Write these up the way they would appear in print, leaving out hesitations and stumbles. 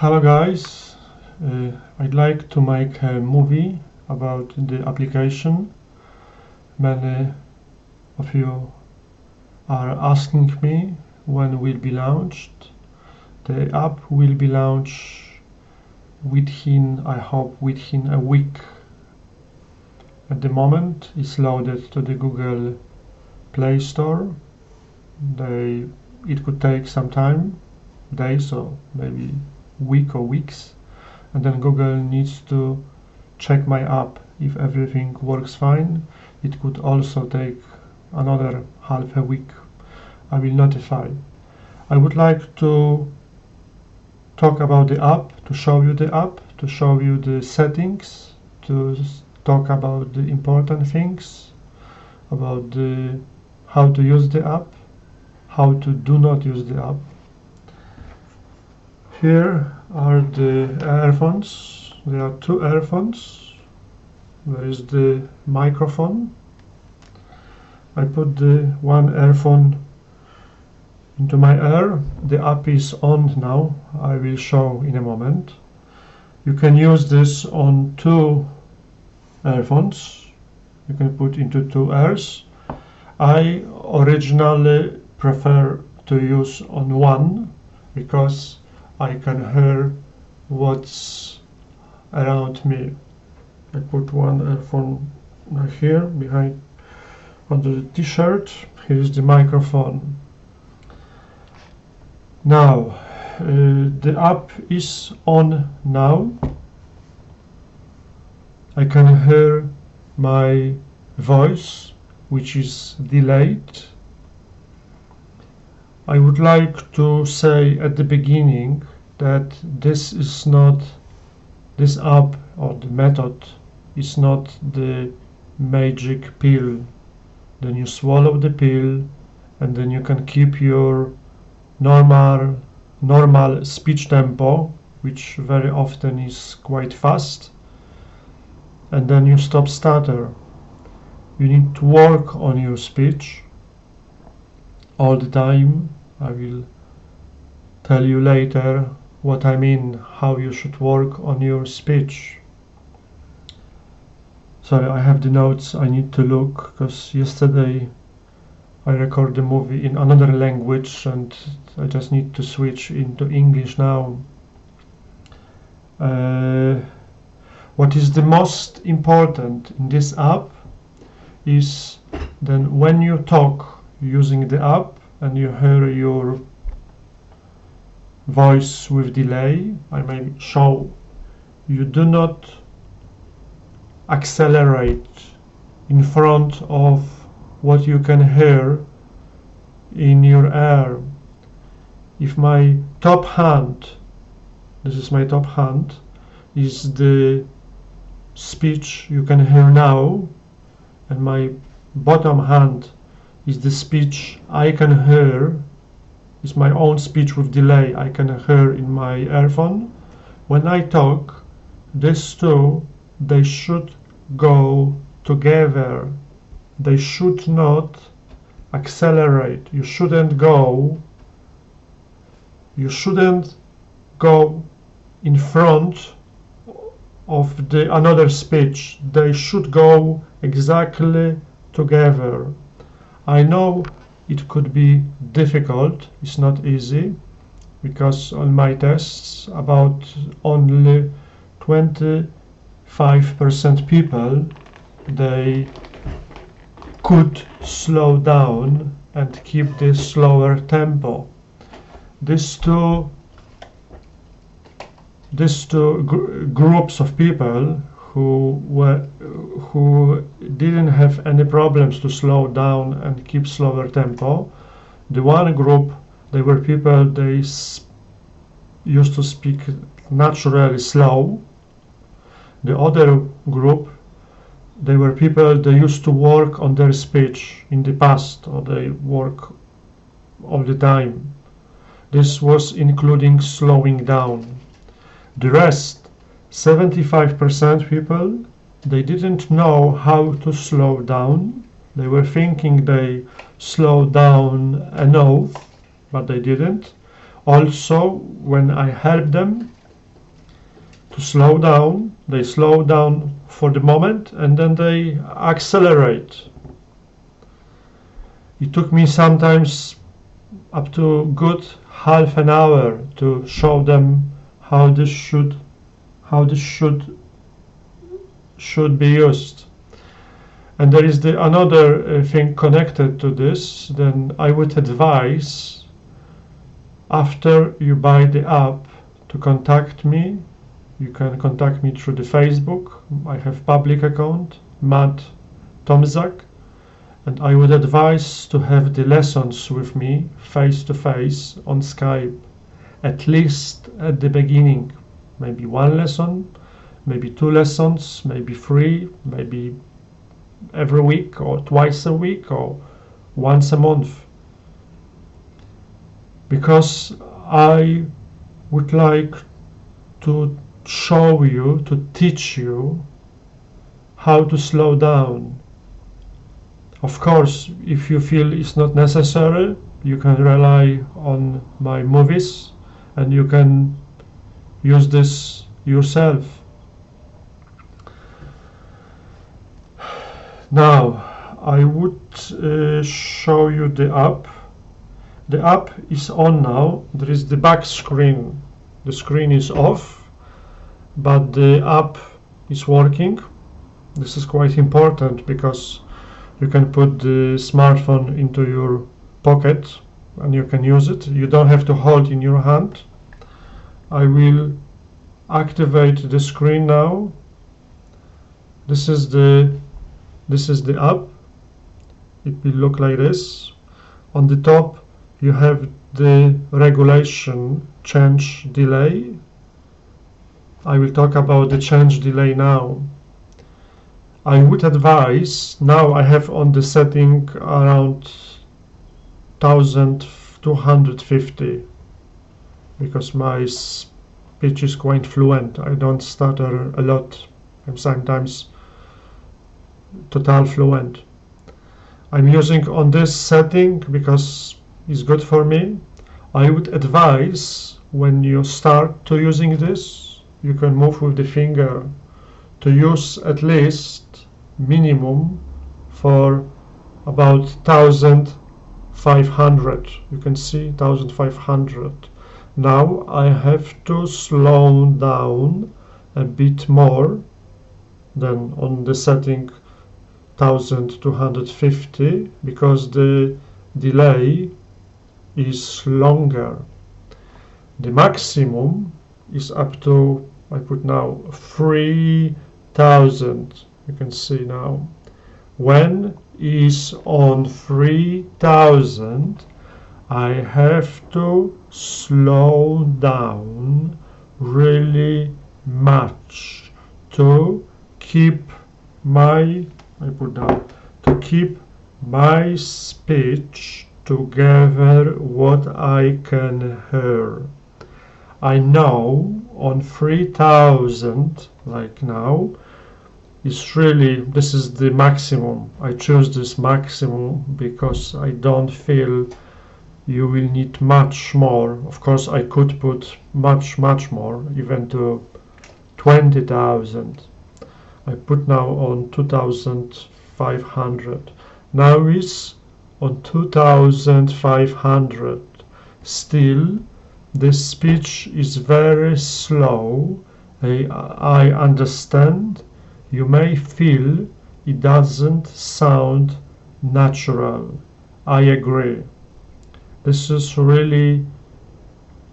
Hello guys, I'd like to make a movie about the application. Many of you are asking me when will be launched. The app will be launched within, I hope, within a week. At the moment it's loaded to the Google Play Store. It could take some time, days or maybe week or weeks, and then Google needs to check my app if everything works fine. It could also take another half a week. I will notify. I would like to talk about the app, to show you the app, to show you the settings, to talk about the important things, about how to use the app, how to do not use the app. Here are the earphones. There are two earphones. There is the microphone. I put the one earphone into my ear. The app is on now. I will show in a moment. You can use this on two earphones. You can put into two ears. I originally prefer to use on one because I can hear what's around me. I put one earphone here behind under the t-shirt. Here is the microphone. Now the app is on now. I can hear my voice, which is delayed. I would like to say at the beginning that this app or the method is not the magic pill. Then you swallow the pill and then you can keep your normal speech tempo, which very often is quite fast, and then you stop stutter. You need to work on your speech all the time. I will tell you later what I mean, how you should work on your speech. Sorry, I have the notes. I need to look because yesterday I recorded the movie in another language and I just need to switch into English now. What is the most important in this app is then when you talk using the app and you hear your voice with delay, I may show you do not accelerate in front of what you can hear in your ear. If my top hand, this is my top hand, is the speech you can hear now, and my bottom hand is the speech I can hear, is my own speech with delay I can hear in my earphone. When I talk, these two, they should go together. They should not accelerate. You shouldn't go in front of the another speech. They should go exactly together. I know it could be difficult, it's not easy, because on my tests about only 25% people they could slow down and keep this slower tempo. These two groups of people who didn't have any problems to slow down and keep slower tempo. The one group, they were people they used to speak naturally slow. The other group, they were people they used to work on their speech in the past, or they work all the time. This was including slowing down. The rest, 75% people, they didn't know how to slow down. They were thinking they slowed down enough, but they didn't. Also, when I helped them, to slow down. They slow down for the moment and then they accelerate. It took me sometimes up to good half an hour to show them how this should be used. And there is another thing connected to this. Then I would advise, after you buy the app, to contact me. You can contact me through the Facebook. I have public account, Tomzak, and I would advise to have the lessons with me face to face on Skype, at least at the beginning. Maybe one lesson, maybe two lessons, maybe three, maybe every week or twice a week or once a month. Because I would like to show you, to teach you how to slow down. Of course, if you feel it's not necessary, you can rely on my movies and you can use this yourself. Now, I would show you the app. The app is on now. There is the back screen. The screen is off, but the app is working. This is quite important because you can put the smartphone into your pocket and you can use it. You don't have to hold in your hand. I will activate the screen now. This is the app. It will look like this. On the top you have the regulation change delay. I will talk about the change delay now. I would advise, now I have on the setting around 1250 because my speech is quite fluent. I don't stutter a lot. I'm sometimes total fluent. I'm using on this setting because it's good for me. I would advise when you start to using this, you can move with the finger to use at least minimum for about 1500. You can see 1500. Now I have to slow down a bit more than on the setting 1250 because the delay is longer. The maximum is up to, I put now 3000. You can see now. When is on 3000, I have to slow down really much to keep my, to keep my speech together what I can hear. I know on 3000, like now, is really, this is the maximum. I chose this maximum because I don't feel you will need much more. Of course, I could put much more, even to 20,000. I put now on 2500. Now is on 2500. Still, the speech is very slow. I understand. You may feel it doesn't sound natural. I agree. This is really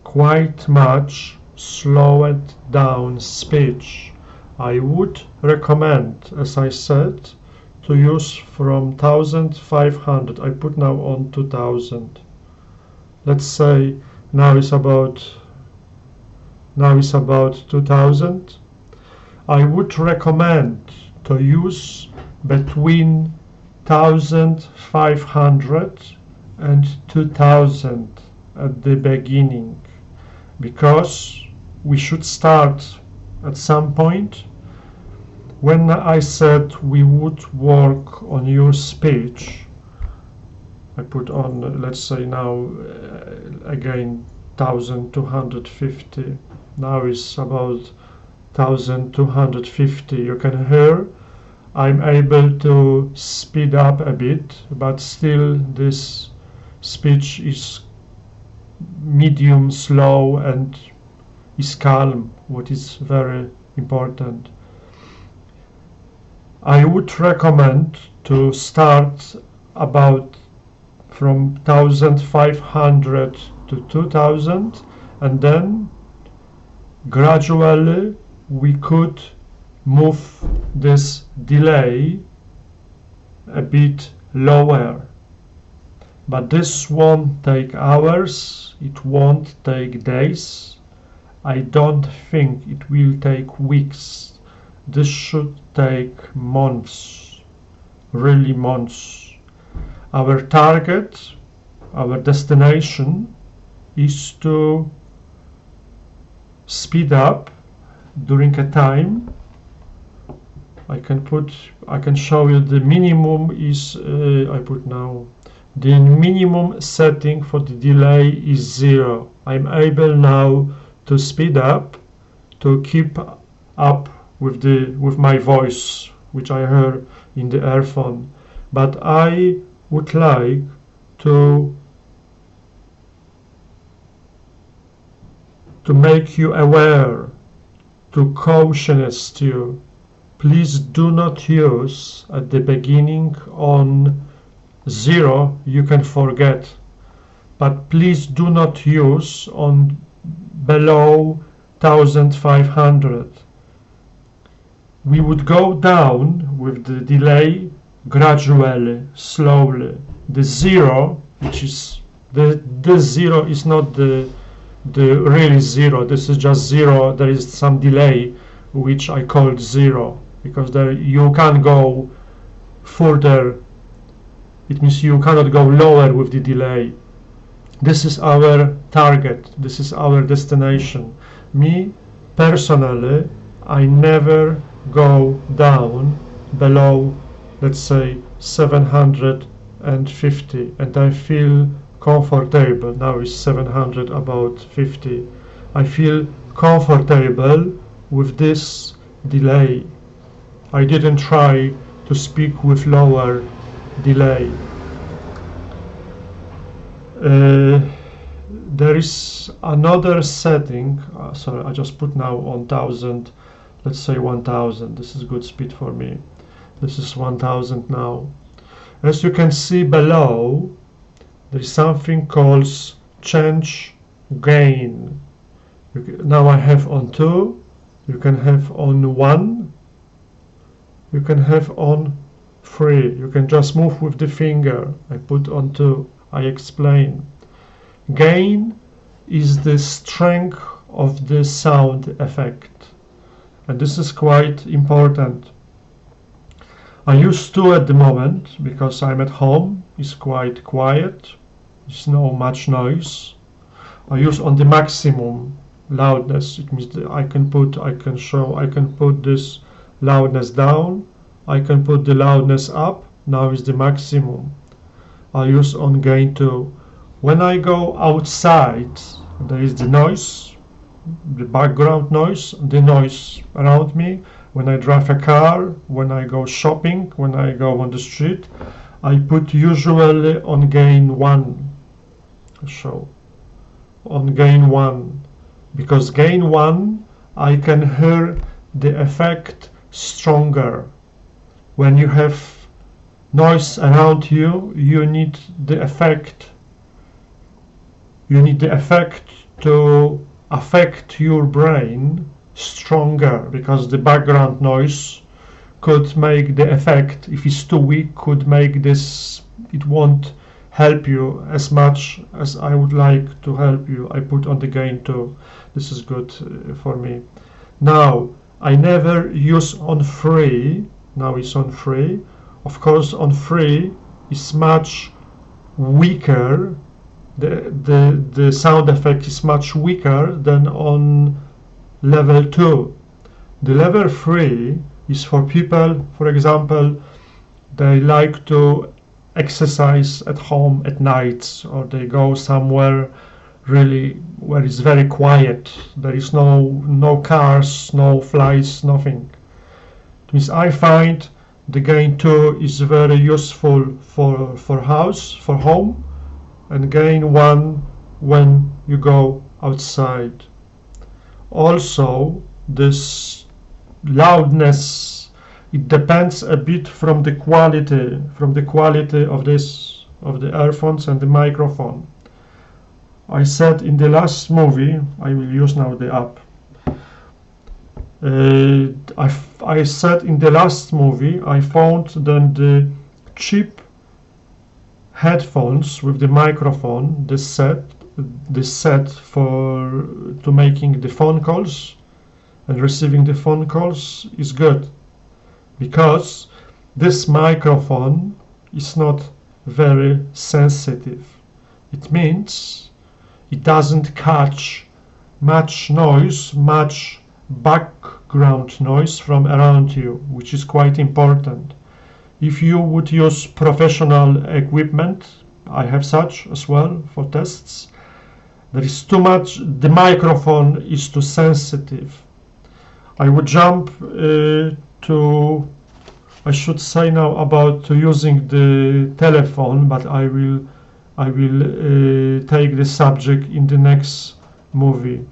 quite much slowed down speech. I would recommend, as I said, to use from 1500. I put now on 2000. Let's say now is about 2000. I would recommend to use between 1500 and 2000 at the beginning, because we should start at some point. When I said we would work on your speech, I put on, let's say now again 1250. Now is about 1250. You can hear I'm able to speed up a bit, but still this speech is medium slow and is calm, what is very important. I would recommend to start about from 1500 to 2000, and then gradually we could move this delay a bit lower. But this won't take hours, it won't take days. I don't think it will take weeks. This should take months, really months. Our target, our destination is to speed up during a time. I can show you the minimum is, I put now, the minimum setting for the delay is 0. I'm able now to speed up, to keep up with my voice, which I heard in the earphone. But I would like to make you aware, to caution you. Please do not use at the beginning on 0, you can forget, but please do not use on below 1500. We would go down with the delay gradually, slowly. The 0, which is the 0 is not the really 0, this is just 0, there is some delay which I called 0, because there you can't go further. It means you cannot go lower with the delay. This is our target, this is our destination. Me personally, I never go down below, let's say, 750, and I feel comfortable. Now it's 700 about 50. I feel comfortable with this delay. I didn't try to speak with lower delay. There is another setting, sorry, I just put now on 1000, let's say 1000. This is good speed for me. This is 1000 now. As you can see below, there is something called change gain. Now I have on 2, you can have on 1, you can have on 3. You can just move with the finger. I put on 2. I explain. Gain is the strength of the sound effect, and this is quite important. I use 2 at the moment because I'm at home. It's quite quiet. There's no much noise. I use on the maximum loudness. It means that I can put this loudness down. I can put the loudness up. Now is the maximum. I use on gain 2. When I go outside, there is the noise, the background noise, the noise around me. When I drive a car, when I go shopping, when I go on the street, I put usually on gain 1. So on gain 1, because gain 1 I can hear the effect stronger. When you have noise around you, you need the effect. You need the effect to affect your brain stronger, because the background noise could make the effect, if it's too weak, could make this, it won't help you as much as I would like to help you. I put on the gain 2. This is good for me. Now I never use on 3. Now it's on 3. Of course on 3 is much weaker. The sound effect is much weaker than on level 2. The level 3 is for people, for example, they like to exercise at home at night, or they go somewhere really where it's very quiet. There is no cars, no flights, nothing. It means I find the gain 2 is very useful for house, for home, and gain 1 when you go outside. Also, this loudness, it depends a bit from the quality of the earphones and the microphone. I said in the last movie, I will use now the app. I said in the last movie I found then the cheap headphones with the microphone, the set for to making the phone calls and receiving the phone calls is good, because this microphone is not very sensitive. It means it doesn't catch much noise, much background noise from around you, which is quite important. If you would use professional equipment, I have such as well for tests, there is too much, the microphone is too sensitive. I would jump I should say now about using the telephone, but I will take the subject in the next movie.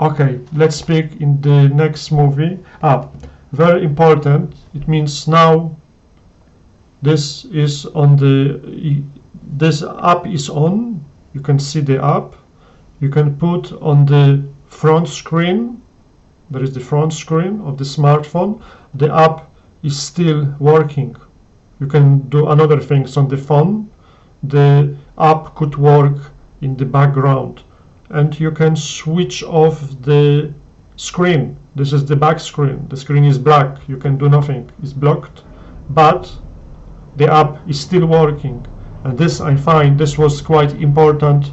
Okay, let's speak in the next movie. Very important. It means now this is on this app is on. You can see the app. You can put on the front screen. There is the front screen of the smartphone. The app is still working. You can do another things on the phone. The app could work in the background. And you can switch off the screen. This is the back screen. The screen is black. You can do nothing. It's blocked. But the app is still working. And this, I find, this was quite important.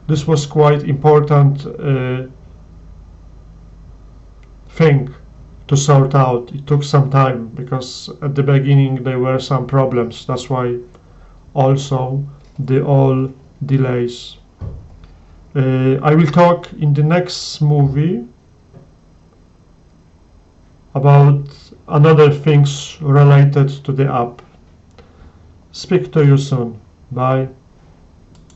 This was quite important thing to sort out. It took some time because at the beginning there were some problems. That's why also the all delays. I will talk in the next movie about another things related to the app. Speak to you soon. Bye.